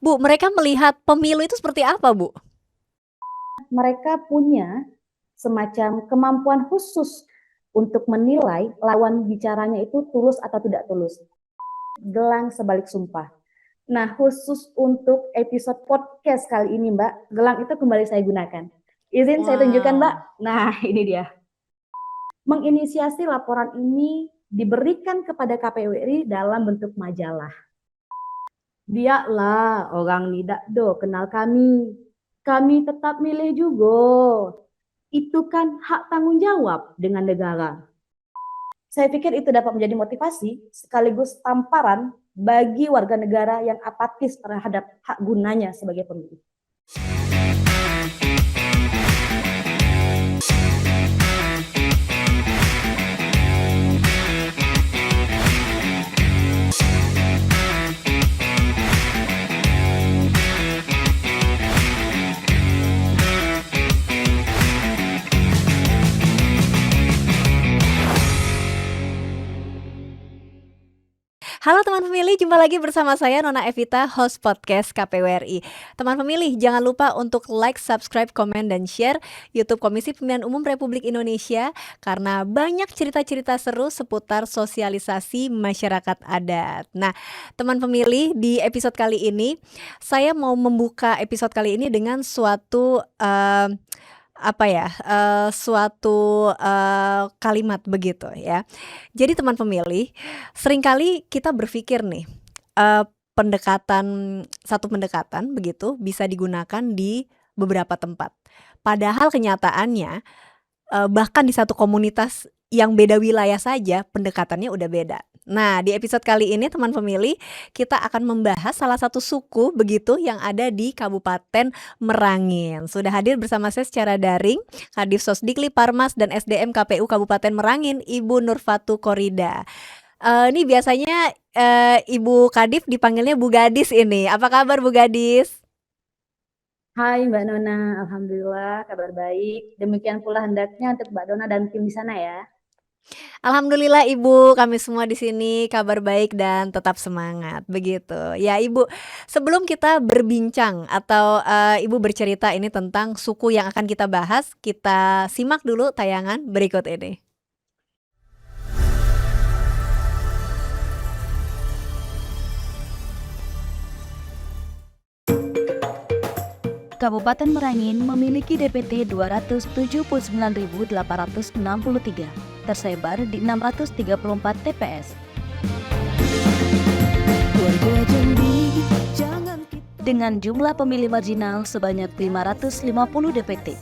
Bu, mereka melihat pemilu itu seperti apa, Bu? Mereka punya semacam kemampuan khusus untuk menilai lawan bicaranya itu tulus atau tidak tulus. Gelang sebalik sumpah. Nah, khusus untuk episode podcast kali ini, Mbak, gelang itu kembali saya gunakan. Izin saya tunjukkan, Mbak. Wow. Nah, ini dia. Menginisiasi laporan ini diberikan kepada KPU RI dalam bentuk majalah. Dialah orang tidak do kenal kami. Kami tetap milih juga. Itu kan hak tanggung jawab dengan negara. Saya pikir itu dapat menjadi motivasi sekaligus tamparan bagi warga negara yang apatis terhadap hak gunanya sebagai pemilih. Halo teman pemilih, jumpa lagi bersama saya Nona Evita, host podcast KPU RI. Teman pemilih, jangan lupa untuk like, subscribe, komen, dan share YouTube Komisi Pemilihan Umum Republik Indonesia karena banyak cerita-cerita seru seputar sosialisasi masyarakat adat. Nah, teman pemilih, di episode kali ini saya mau membuka episode kali ini dengan suatu suatu kalimat begitu ya. Jadi teman pemilih, seringkali kita berpikir nih, eee, satu pendekatan begitu bisa digunakan di beberapa tempat. Padahal kenyataannya, bahkan di satu komunitas yang beda wilayah saja pendekatannya udah beda. Nah, di episode kali ini teman pemilih, kita akan membahas salah satu suku begitu yang ada di Kabupaten Merangin. Sudah hadir bersama saya secara daring Kadif Sosdikli Parmas dan SDM KPU Kabupaten Merangin, Ibu Nurfatu Korida. Ini biasanya, Ibu Kadif dipanggilnya Bu Gadis ini. Apa kabar Bu Gadis? Hai Mbak Nona, Alhamdulillah kabar baik. Demikian pula hendaknya untuk Mbak Dona dan tim di sana ya. Alhamdulillah Ibu, kami semua di sini kabar baik dan tetap semangat, begitu. Ya Ibu, sebelum kita berbincang atau, Ibu bercerita ini tentang suku yang akan kita bahas, kita simak dulu tayangan berikut ini. Kabupaten Merangin memiliki DPT 279.863, tersebar di 634 TPS. Dengan jumlah pemilih marginal sebanyak 550 DPT.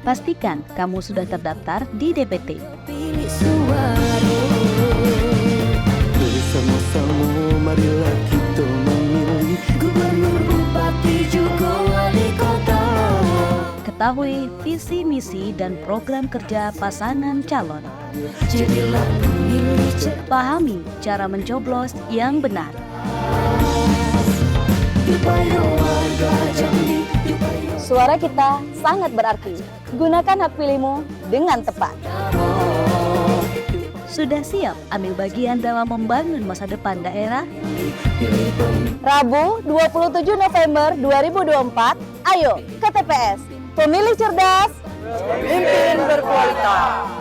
Pastikan kamu sudah terdaftar di DPT. Bersama-sama marilah kita memilih gubernur, bupati, juga wali kota. Ketahui visi misi dan program kerja pasangan calon. Jadilah pemilih cerdas. Pahami cara mencoblos yang benar. Supaya warga Jambi, Suara kita sangat berarti. Gunakan hak pilihmu dengan tepat. Sudah siap ambil bagian dalam membangun masa depan daerah? Rabu 27 November 2024, ayo ke TPS. Pemilih cerdas, pemimpin berkualitas.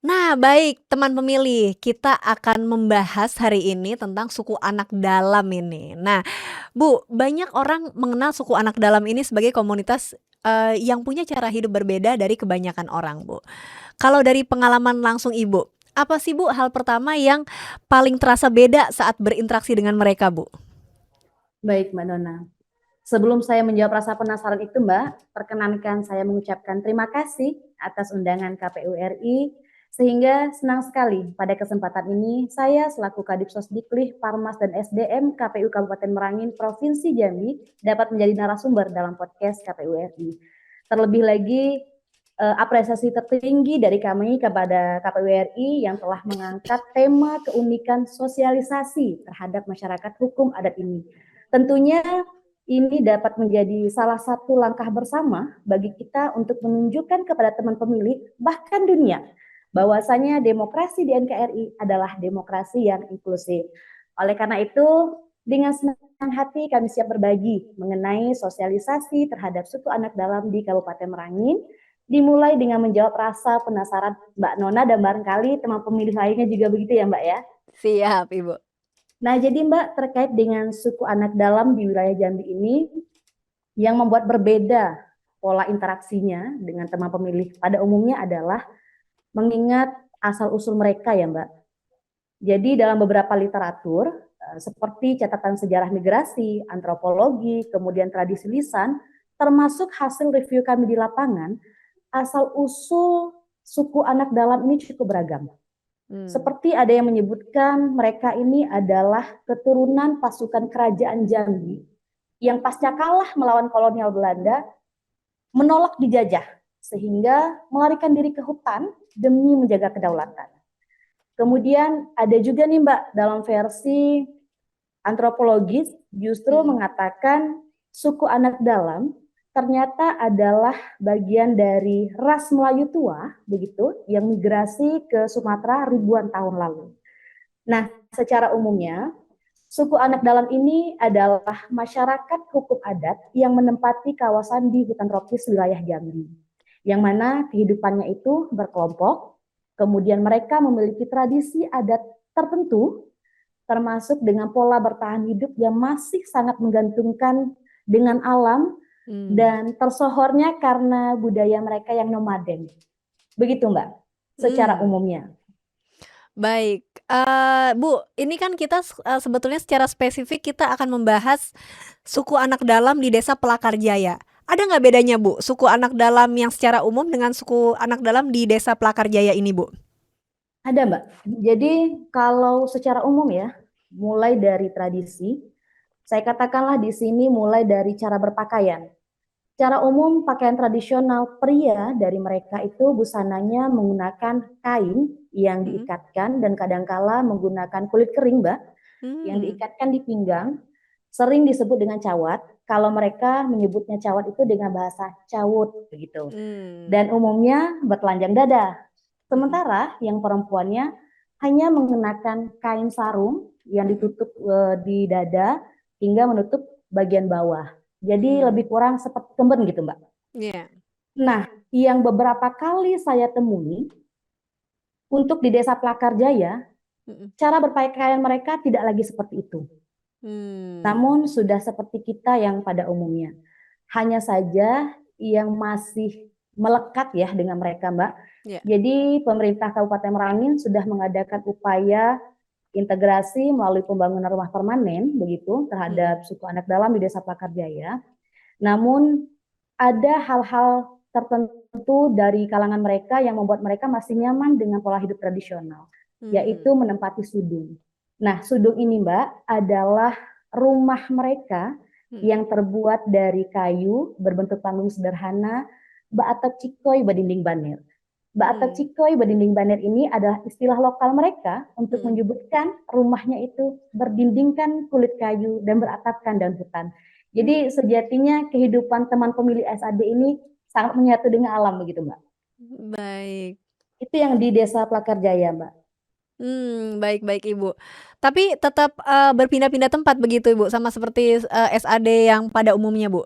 Nah, baik teman pemilih, kita akan membahas hari ini tentang suku anak dalam ini. Nah, Bu, banyak orang mengenal suku anak dalam ini sebagai komunitas, yang punya cara hidup berbeda dari kebanyakan orang, Bu. Kalau dari pengalaman langsung Ibu, apa sih Bu hal pertama yang paling terasa beda saat berinteraksi dengan mereka, Bu? Baik Mbak Nona. Sebelum saya menjawab rasa penasaran itu Mbak, perkenankan saya mengucapkan terima kasih atas undangan KPU RI, sehingga senang sekali pada kesempatan ini saya selaku Kadif Sosdikli, Parmas, dan SDM KPU Kabupaten Merangin, Provinsi Jambi dapat menjadi narasumber dalam podcast KPU RI. Terlebih lagi, apresiasi tertinggi dari kami kepada KPU RI yang telah mengangkat tema keunikan sosialisasi terhadap masyarakat hukum adat ini. Tentunya ini dapat menjadi salah satu langkah bersama bagi kita untuk menunjukkan kepada teman pemilih, bahkan dunia, bahwasanya demokrasi di NKRI adalah demokrasi yang inklusif. Oleh karena itu, dengan senang hati kami siap berbagi mengenai sosialisasi terhadap suku anak dalam di Kabupaten Merangin, dimulai dengan menjawab rasa penasaran Mbak Nona dan barangkali teman pemilih lainnya juga begitu ya Mbak ya. Siap, Ibu. Nah, jadi Mbak, terkait dengan suku anak dalam di wilayah Jambi ini, yang membuat berbeda pola interaksinya dengan teman pemilih pada umumnya adalah mengingat asal-usul mereka ya Mbak. Jadi dalam beberapa literatur, seperti catatan sejarah migrasi, antropologi, kemudian tradisi lisan, termasuk hasil review kami di lapangan, asal-usul suku anak dalam ini cukup beragam. Seperti ada yang menyebutkan mereka ini adalah keturunan pasukan kerajaan Jambi yang pasca kalah melawan kolonial Belanda menolak dijajah sehingga melarikan diri ke hutan demi menjaga kedaulatan. Kemudian ada juga nih Mbak dalam versi antropologis justru mengatakan suku anak dalam ternyata adalah bagian dari ras Melayu tua, begitu, yang migrasi ke Sumatera ribuan tahun lalu. Nah, secara umumnya, suku anak dalam ini adalah masyarakat hukum adat yang menempati kawasan di hutan tropis wilayah Jambi, yang mana kehidupannya itu berkelompok, kemudian mereka memiliki tradisi adat tertentu, termasuk dengan pola bertahan hidup yang masih sangat menggantungkan dengan alam, dan tersohornya karena budaya mereka yang nomaden. Begitu Mbak, secara umumnya. Baik, Bu, ini kan kita sebetulnya secara spesifik kita akan membahas suku anak dalam di Desa Pelakar Jaya. Ada nggak bedanya Bu, suku anak dalam yang secara umum dengan suku anak dalam di Desa Pelakar Jaya ini Bu? Ada Mbak, jadi kalau secara umum ya, mulai dari tradisi, saya katakanlah di sini mulai dari cara berpakaian. Secara umum pakaian tradisional pria dari mereka itu busananya menggunakan kain yang diikatkan dan kadangkala menggunakan kulit kering Mbak, yang diikatkan di pinggang, sering disebut dengan cawat. Kalau mereka menyebutnya cawat itu dengan bahasa cawut begitu. Dan umumnya bertelanjang dada. Sementara yang perempuannya hanya mengenakan kain sarung yang ditutup di dada hingga menutup bagian bawah. Jadi lebih kurang seperti kemben gitu Mbak. Iya. Nah, yang beberapa kali saya temui untuk di Desa Pelakar Jaya, cara berpakaian mereka tidak lagi seperti itu. Namun sudah seperti kita yang pada umumnya. Hanya saja yang masih melekat ya dengan mereka Mbak. Yeah. Jadi pemerintah Kabupaten Merangin sudah mengadakan upaya integrasi melalui pembangunan rumah permanen begitu terhadap suku anak dalam di Desa Pelakar Jaya. Namun ada hal-hal tertentu dari kalangan mereka yang membuat mereka masih nyaman dengan pola hidup tradisional, yaitu menempati sudung. Nah, sudung ini Mbak adalah rumah mereka yang terbuat dari kayu berbentuk panggung sederhana, ba'atak cikoy badinding baner. Ba'atak cikoy badinding baner ini adalah istilah lokal mereka untuk menyebutkan rumahnya itu berdindingkan kulit kayu dan beratapkan daun hutan. Jadi sejatinya kehidupan teman pemilih SAD ini sangat menyatu dengan alam begitu Mbak. Baik. Itu yang di Desa Pelakar Jaya Mbak. Baik Ibu. Tapi tetap berpindah-pindah tempat begitu Ibu, sama seperti SAD yang pada umumnya Bu?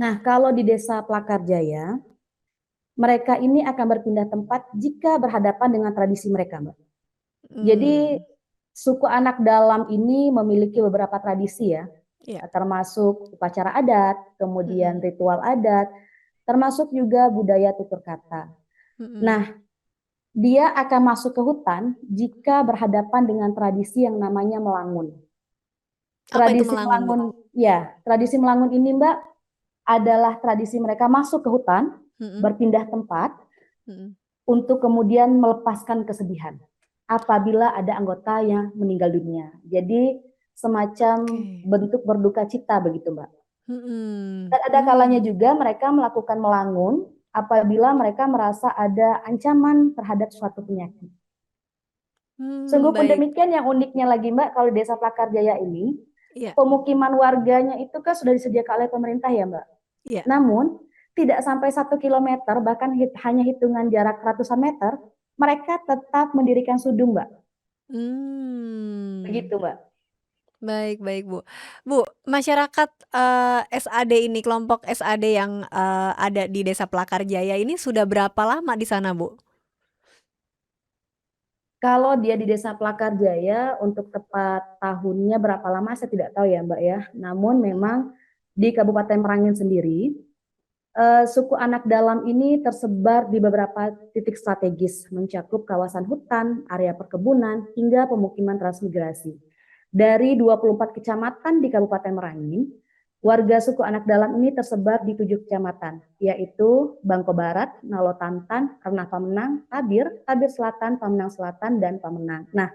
Nah, kalau di Desa Pelakar Jaya, mereka ini akan berpindah tempat jika berhadapan dengan tradisi mereka, Mbak. Jadi suku anak dalam ini memiliki beberapa tradisi ya, termasuk upacara adat, kemudian ritual adat, termasuk juga budaya tutur kata. Nah, dia akan masuk ke hutan jika berhadapan dengan tradisi yang namanya melangun. Tradisi melangun, ya, tradisi melangun ini Mbak adalah tradisi mereka masuk ke hutan, berpindah tempat untuk kemudian melepaskan kesedihan apabila ada anggota yang meninggal dunia. Jadi semacam bentuk berduka cita begitu Mbak. Dan ada kalanya juga mereka melakukan melangun apabila mereka merasa ada ancaman terhadap suatu penyakit. Sungguh pun demikian, yang uniknya lagi Mbak, kalau Desa Pelakar Jaya ini Iya, Pemukiman warganya itu kan sudah disediakan oleh pemerintah ya Mbak. iya. Namun tidak sampai 1 kilometer, bahkan hanya hitungan jarak ratusan meter, mereka tetap mendirikan sudung Mbak. Hmm. Begitu Mbak. Baik baik, Bu. Bu, masyarakat, SAD ini, kelompok SAD yang, ada di Desa Pelakarjaya ini sudah berapa lama di sana, Bu? Kalau dia di Desa Pelakarjaya, untuk tepat tahunnya berapa lama saya tidak tahu ya Mbak ya. Namun memang di Kabupaten Merangin sendiri, suku anak dalam ini tersebar di beberapa titik strategis, mencakup kawasan hutan, area perkebunan, hingga pemukiman transmigrasi. Dari 24 kecamatan di Kabupaten Merangin, warga suku anak dalam ini tersebar di 7 kecamatan, yaitu Bangko Barat, Nalotantan, Renah Pamenang, Tabir, Tabir Selatan, Pamenang Selatan, dan Pamenang. Nah,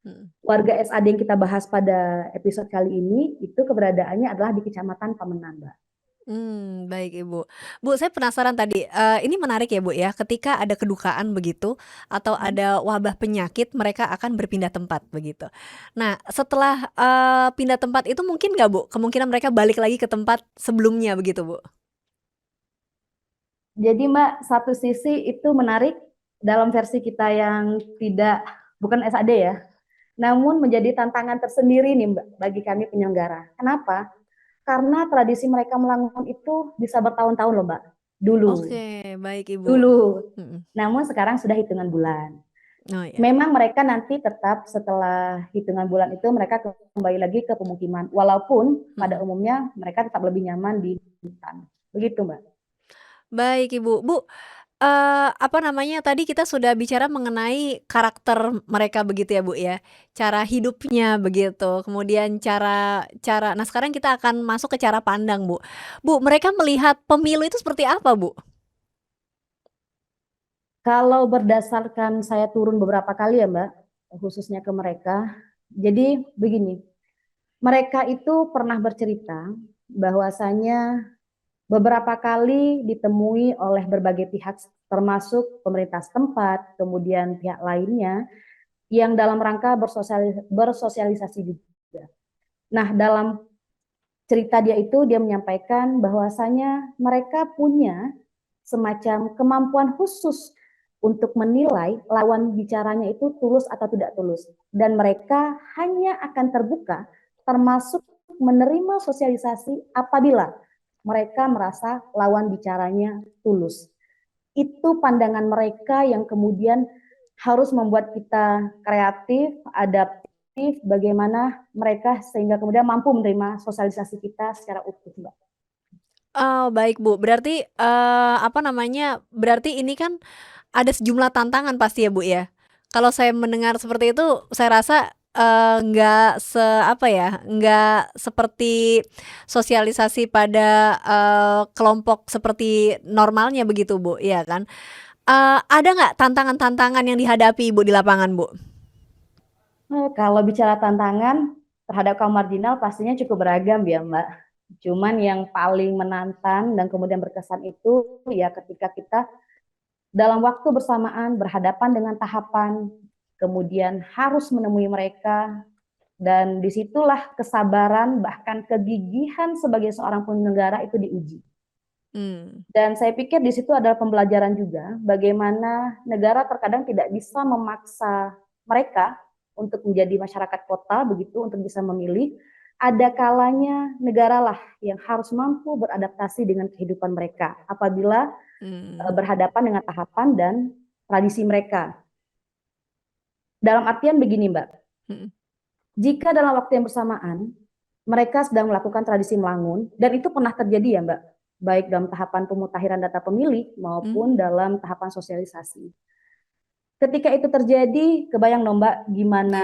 Mhm. warga SAD yang kita bahas pada episode kali ini, itu keberadaannya adalah di Kecamatan Pamenang, Mbak. Baik Ibu. Bu, saya penasaran tadi, ini menarik ya Bu ya, ketika ada kedukaan begitu atau ada wabah penyakit mereka akan berpindah tempat begitu. Nah setelah, pindah tempat itu mungkin nggak Bu, kemungkinan mereka balik lagi ke tempat sebelumnya begitu Bu? Jadi Mbak, satu sisi itu menarik dalam versi kita yang bukan SAD ya, namun menjadi tantangan tersendiri nih Mbak bagi kami penyelenggara. Kenapa? Karena tradisi mereka melangun itu bisa bertahun-tahun loh Mbak. Dulu, Oke, baik Ibu. dulu. Mhm. Namun sekarang sudah hitungan bulan. Oh ya. Memang mereka nanti tetap setelah hitungan bulan itu mereka kembali lagi ke pemukiman. Walaupun pada umumnya mereka tetap lebih nyaman di hutan. Begitu Mbak. Baik Ibu. Bu, apa namanya, tadi kita sudah bicara mengenai karakter mereka begitu ya Bu ya, cara hidupnya begitu, kemudian cara cara nah sekarang kita akan masuk ke cara pandang Bu. Bu, mereka melihat pemilu itu seperti apa Bu? Kalau berdasarkan saya turun beberapa kali ya Mbak, khususnya ke mereka. Jadi begini, mereka itu pernah bercerita bahwasanya beberapa kali ditemui oleh berbagai pihak termasuk pemerintah setempat, kemudian pihak lainnya yang dalam rangka bersosialisasi juga. Nah, dalam cerita dia itu dia menyampaikan bahwasanya mereka punya semacam kemampuan khusus untuk menilai lawan bicaranya itu tulus atau tidak tulus. Dan mereka hanya akan terbuka termasuk menerima sosialisasi apabila mereka merasa lawan bicaranya tulus. Itu pandangan mereka yang kemudian harus membuat kita kreatif, adaptif, bagaimana mereka sehingga kemudian mampu menerima sosialisasi kita secara utuh, Mbak. Oh baik Bu, berarti, apa namanya, berarti ini kan ada sejumlah tantangan pasti ya Bu ya? Kalau saya mendengar seperti itu saya rasa, nggak apa ya, nggak seperti sosialisasi pada, kelompok seperti normalnya begitu Bu, iya kan? Ada nggak tantangan-tantangan yang dihadapi Ibu di lapangan Bu? Kalau bicara tantangan terhadap kaum marginal pastinya cukup beragam ya Mbak. Cuman yang paling menantang dan kemudian berkesan itu ya ketika kita dalam waktu bersamaan berhadapan dengan tahapan, kemudian harus menemui mereka, dan disitulah kesabaran bahkan kegigihan sebagai seorang penyelenggara itu diuji. Mmm. Dan saya pikir di situ adalah pembelajaran juga bagaimana negara terkadang tidak bisa memaksa mereka untuk menjadi masyarakat kota begitu untuk bisa memilih. Ada kalanya negaralah yang harus mampu beradaptasi dengan kehidupan mereka apabila Mmm. berhadapan dengan tahapan dan tradisi mereka. Dalam artian begini Mbak, Mhm. jika dalam waktu yang bersamaan mereka sedang melakukan tradisi melangun, dan itu pernah terjadi ya Mbak, baik dalam tahapan pemutahiran data pemilih maupun Mmm. dalam tahapan sosialisasi. Ketika itu terjadi, kebayang dong Mbak Iya. gimana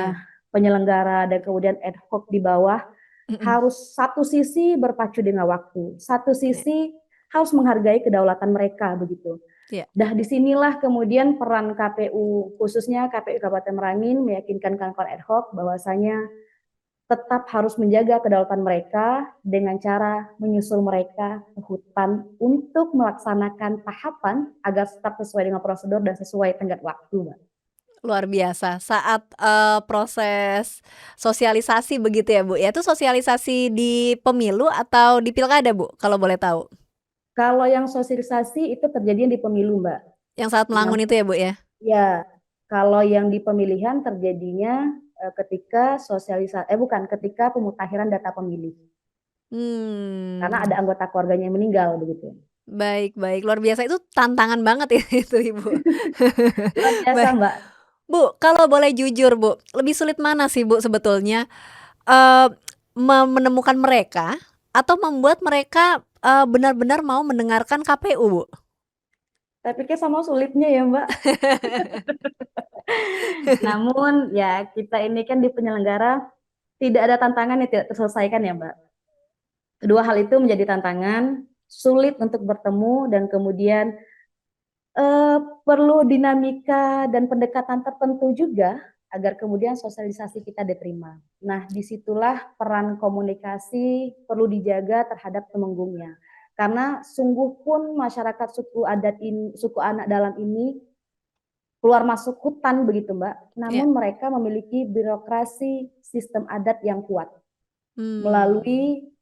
penyelenggara dan kemudian ad hoc di bawah Mhm. harus satu sisi berpacu dengan waktu, satu Iya. sisi harus menghargai kedaulatan mereka begitu. Iya. Dah disinilah kemudian peran KPU, khususnya KPU Kabupaten Merangin meyakinkan kawan-kawan ad hoc bahwasanya tetap harus menjaga kedaulatan mereka dengan cara menyusul mereka ke hutan untuk melaksanakan tahapan agar tetap sesuai dengan prosedur dan sesuai tenggat waktu, Mbak. Luar biasa. Saat, proses sosialisasi begitu ya, Bu, ya? Itu sosialisasi di pemilu atau di pilkada, Bu, kalau boleh tahu? Kalau yang sosialisasi itu terjadi di pemilu, Mbak. Yang saat Melangun itu Namun ya, Bu, ya? ya, kalau yang di pemilihan terjadinya ketika ketika pemutahiran data pemilih. Karena ada anggota keluarganya yang meninggal begitu. Baik baik, luar biasa. Itu tantangan banget ya itu, Ibu. Luar biasa, Baik. Mbak. Bu, kalau boleh jujur, Bu, lebih sulit mana sih, Bu, sebetulnya, eee, menemukan mereka atau membuat mereka, benar-benar mau mendengarkan KPU, Bu? Saya pikir sama sulitnya ya, Mbak. Namun ya kita ini kan di penyelenggara tidak ada tantangan yang tidak terselesaikan ya, Mbak. Kedua hal itu menjadi tantangan, sulit untuk bertemu dan kemudian perlu dinamika dan pendekatan tertentu juga agar kemudian sosialisasi kita diterima. Nah, disitulah peran komunikasi perlu dijaga terhadap temenggungnya. Karena sungguh pun masyarakat suku anak dalam ini keluar masuk hutan begitu, Mbak. Namun mereka memiliki birokrasi sistem adat yang kuat. Melalui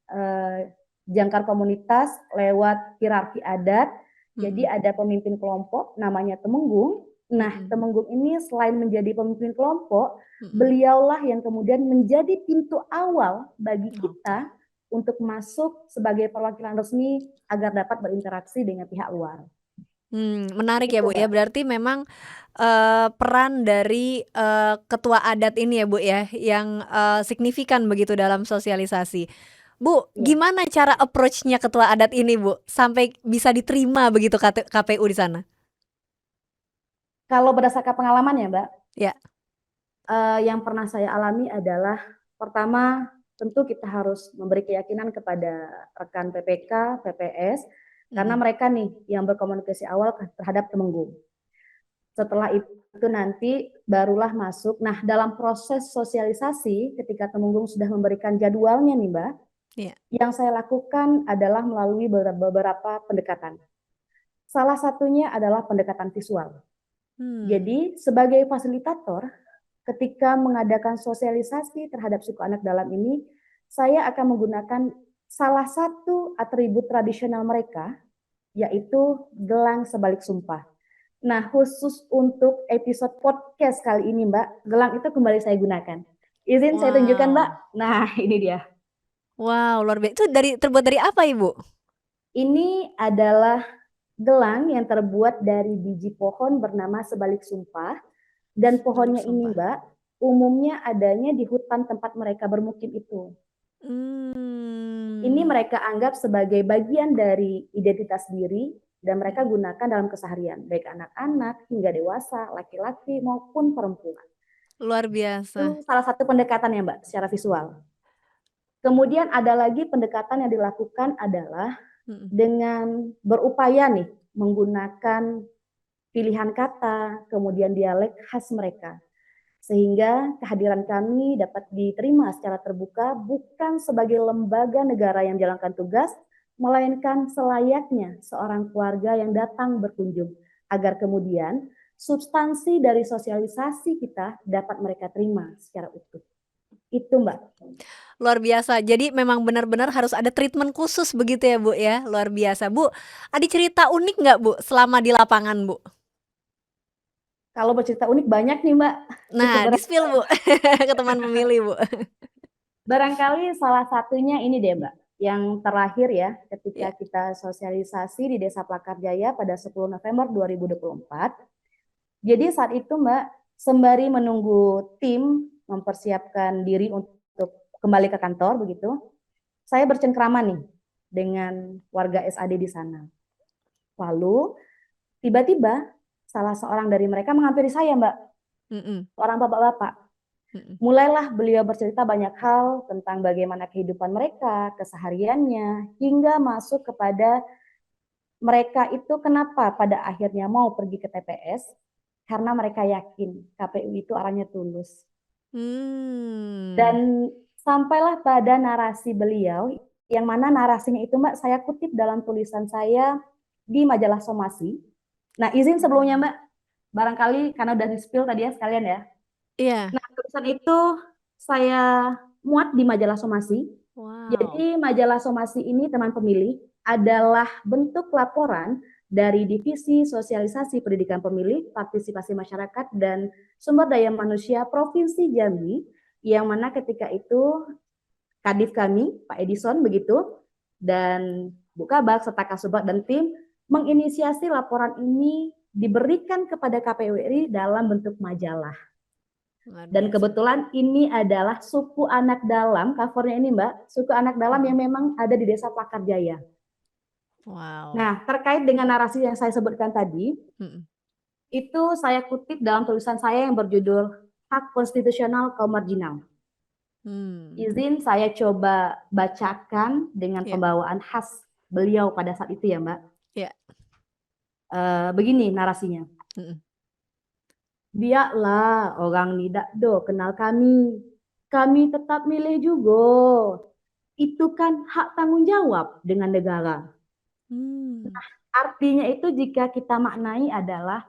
jangkar komunitas lewat hierarki adat. Jadi ada pemimpin kelompok namanya temenggung. Nah, temenggung ini selain menjadi pemimpin kelompok, beliaulah yang kemudian menjadi pintu awal bagi kita untuk masuk sebagai perwakilan resmi agar dapat berinteraksi dengan pihak luar. Menarik ya, Gitu, Bu, ya. Mbak. Berarti memang, peran dari, ketua adat ini ya, Bu, ya, yang, signifikan begitu dalam sosialisasi. Bu, Iya. gimana cara approach-nya ketua adat ini, Bu, sampai bisa diterima begitu KPU di sana? Kalau berdasarkan pengalaman ya, Mbak, Ya. yang pernah saya alami adalah pertama tentu kita harus memberi keyakinan kepada rekan PPK, PPS, karena mereka nih yang berkomunikasi awal terhadap temenggung. Setelah itu nanti barulah masuk. Nah, dalam proses sosialisasi ketika temenggung sudah memberikan jadwalnya nih, Mbak, yang saya lakukan adalah melalui beberapa pendekatan. Salah satunya adalah pendekatan visual. Jadi sebagai fasilitator, ketika mengadakan sosialisasi terhadap suku anak dalam ini, saya akan menggunakan salah satu atribut tradisional mereka, yaitu gelang sebalik sumpah. Nah, khusus untuk episode podcast kali ini, Mbak, gelang itu kembali saya gunakan. Izin saya tunjukkan, Mbak. Nah, ini dia. Wow, luar biasa. Itu terbuat dari apa, Ibu? Ini adalah gelang yang terbuat dari biji pohon bernama sebalik sumpah. Dan pohonnya ini, Mbak, umumnya adanya di hutan tempat mereka bermukim itu. Ini mereka anggap sebagai bagian dari identitas diri dan mereka gunakan dalam keseharian, baik anak-anak hingga dewasa, laki-laki maupun perempuan. Luar biasa. Itu salah satu pendekatan ya, Mbak, secara visual. Kemudian ada lagi pendekatan yang dilakukan adalah dengan berupaya nih menggunakan pilihan kata, kemudian dialek khas mereka. Sehingga kehadiran kami dapat diterima secara terbuka bukan sebagai lembaga negara yang menjalankan tugas, melainkan selayaknya seorang keluarga yang datang berkunjung, agar kemudian substansi dari sosialisasi kita dapat mereka terima secara utuh. Itu, Mbak. Luar biasa. Jadi memang benar-benar harus ada treatment khusus begitu ya, Bu, ya? Luar biasa. Bu, ada cerita unik nggak, Bu, selama di lapangan, Bu? Kalau bercerita unik banyak nih, Mbak. Nah, di-spill, Bu, ke teman pemilih, Bu. Barangkali salah satunya ini deh, Mbak. Yang terakhir ya, ketika kita sosialisasi di Desa Plakarjaya pada 10 November 2024. Jadi saat itu, Mbak, sembari menunggu tim mempersiapkan diri untuk kembali ke kantor begitu, saya bercengkrama nih dengan warga SAD di sana. Lalu tiba-tiba salah seorang dari mereka menghampiri saya, Mbak. Orang bapak-bapak. Mulailah beliau bercerita banyak hal tentang bagaimana kehidupan mereka, kesehariannya, hingga masuk kepada mereka itu kenapa pada akhirnya mau pergi ke TPS, karena mereka yakin KPU itu arahnya tulus. Dan sampailah pada narasi beliau, yang mana narasinya itu, Mbak, saya kutip dalam tulisan saya di majalah Somasi. Nah, izin sebelumnya, Mbak, Barangkali karena udah di-spill tadi ya sekalian ya. Iya. Nah, tulisan itu saya muat di majalah Somasi. Wow. Jadi majalah Somasi ini teman pemilih adalah bentuk laporan dari Divisi Sosialisasi Pendidikan Pemilih, Partisipasi Masyarakat, dan Sumber Daya Manusia Provinsi Jambi, yang mana ketika itu Kadif kami, Pak Edison begitu, dan Bu Kabak serta Kasubag dan tim menginisiasi laporan ini diberikan kepada KPU RI dalam bentuk majalah. Luar Dan biasa. kebetulan ini adalah suku anak dalam, covernya ini Mbak, suku anak dalam yang memang ada di Desa Plakar Jaya. Wow. Nah, terkait dengan narasi yang saya sebutkan tadi, Mm-mm. itu saya kutip dalam tulisan saya yang berjudul Hak Konstitusional Kaum Marginal. Izin saya coba bacakan dengan Ya. pembawaan khas beliau pada saat itu ya Mbak. Ya. Begini narasinya. Mm-mm. Biarlah orang tidak do kenal kami. Kami tetap milih juga. Itu kan hak tanggung jawab dengan negara. Artinya itu jika kita maknai adalah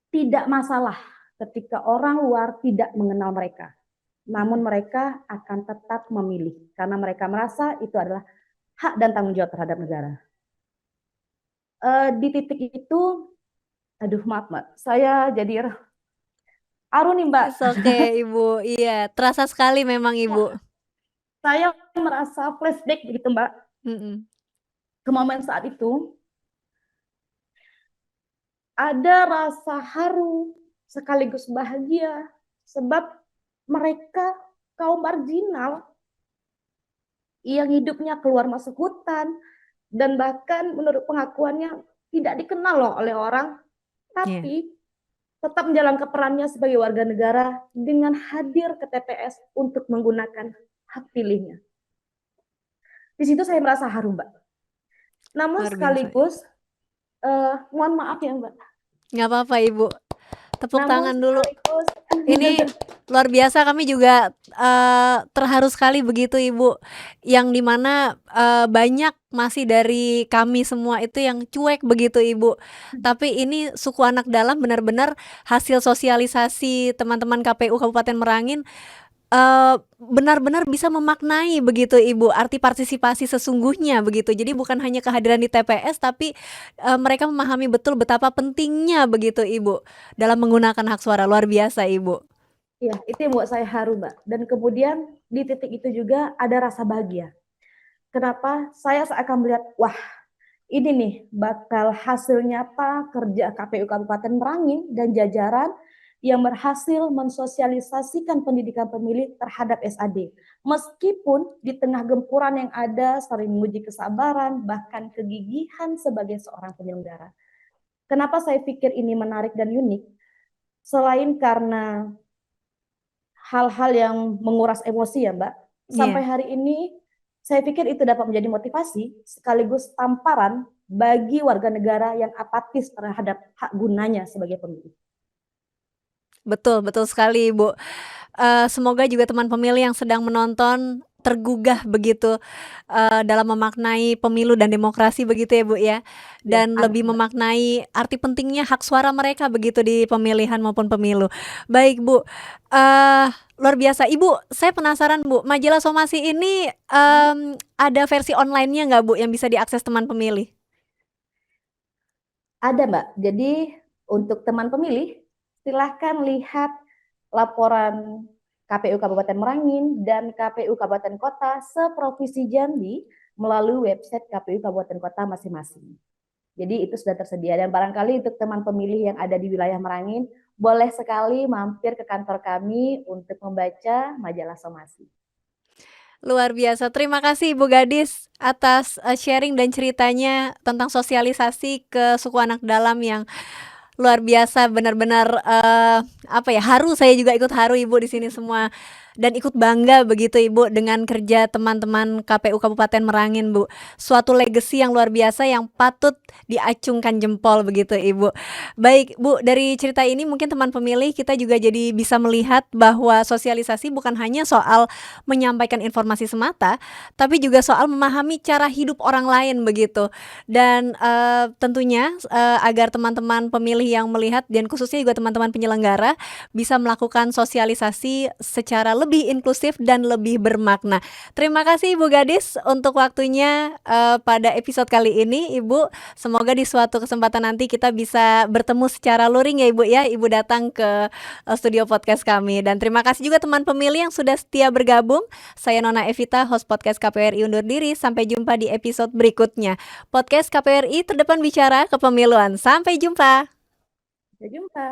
tidak masalah ketika orang luar tidak mengenal mereka. Namun mereka akan tetap memilih karena mereka merasa itu adalah hak dan tanggung jawab terhadap negara. Di titik itu, aduh maaf Mbak, saya jadi aru nih Mbak. It's okay Ibu, iya terasa sekali memang Ibu. Saya merasa flashback begitu Mbak, ke momen saat itu. Ada rasa haru sekaligus bahagia sebab mereka kaum marginal yang hidupnya keluar masuk hutan dan bahkan menurut pengakuannya tidak dikenal loh oleh orang, tapi tetap menjalankan perannya sebagai warga negara dengan hadir ke TPS untuk menggunakan hak pilihnya. Di situ saya merasa haru Mbak. Namun sekaligus mohon maaf ya Mbak. Nggak apa-apa Ibu, tepuk tangan dulu. Sekaligus, ini luar biasa, kami juga terharu sekali begitu Ibu, yang dimana banyak masih dari kami semua itu yang cuek begitu Ibu. Tapi ini suku anak dalam benar-benar hasil sosialisasi teman-teman KPU Kabupaten Merangin, benar-benar bisa memaknai begitu Ibu arti partisipasi sesungguhnya begitu. Jadi bukan hanya kehadiran di TPS, tapi mereka memahami betul betapa pentingnya begitu Ibu dalam menggunakan hak suara. Luar biasa Ibu. Ya, itu yang buat saya haru Mbak. Dan kemudian di titik itu juga ada rasa bahagia. Kenapa? Saya seakan melihat, wah ini nih bakal hasil nyata kerja KPU Kabupaten Merangin dan jajaran yang berhasil mensosialisasikan pendidikan pemilih terhadap SAD. Meskipun di tengah gempuran yang ada sering menguji kesabaran, bahkan kegigihan sebagai seorang penyelenggara. Kenapa saya pikir ini menarik dan unik? Selain karena hal-hal yang menguras emosi ya Mbak, sampai hari ini saya pikir itu dapat menjadi motivasi sekaligus tamparan bagi warga negara yang apatis terhadap hak gunanya sebagai pemilih. Betul, betul sekali Ibu. Semoga juga teman pemilih yang sedang menonton tergugah begitu dalam memaknai pemilu dan demokrasi begitu ya Bu ya, dan lebih memaknai arti pentingnya hak suara mereka begitu di pemilihan maupun pemilu. Baik Bu, luar biasa Ibu. Saya penasaran Bu, majalah Somasi ini ada versi online-nya nggak Bu yang bisa diakses teman pemilih? Ada Mbak. Jadi untuk teman pemilih silahkan lihat laporan KPU Kabupaten Merangin dan KPU Kabupaten Kota seprovinsi Jambi melalui website KPU Kabupaten Kota masing-masing. Jadi itu sudah tersedia dan barangkali untuk teman pemilih yang ada di wilayah Merangin boleh sekali mampir ke kantor kami untuk membaca majalah Somasi. Luar biasa, terima kasih Ibu Gadis atas sharing dan ceritanya tentang sosialisasi ke suku anak dalam yang luar biasa, benar-benar haru. Saya juga ikut haru Ibu di sini semua dan ikut bangga begitu Ibu dengan kerja teman-teman KPU Kabupaten Merangin Bu. Suatu legacy yang luar biasa yang patut diacungkan jempol begitu Ibu. Baik Bu, dari cerita ini mungkin teman pemilih kita juga jadi bisa melihat bahwa sosialisasi bukan hanya soal menyampaikan informasi semata, tapi juga soal memahami cara hidup orang lain begitu. Dan tentunya agar teman-teman pemilih yang melihat dan khususnya juga teman-teman penyelenggara bisa melakukan sosialisasi secara lebih inklusif dan lebih bermakna. Terima kasih Ibu Gadis untuk waktunya pada episode kali ini Ibu. Semoga di suatu kesempatan nanti kita bisa bertemu secara luring ya Ibu ya. Ibu datang ke studio podcast kami. Dan terima kasih juga teman pemilih yang sudah setia bergabung. Saya Nona Evita, host podcast KPRI undur diri. Sampai jumpa di episode berikutnya. Podcast KPRI terdepan bicara kepemiluan. Sampai jumpa. Sampai jumpa.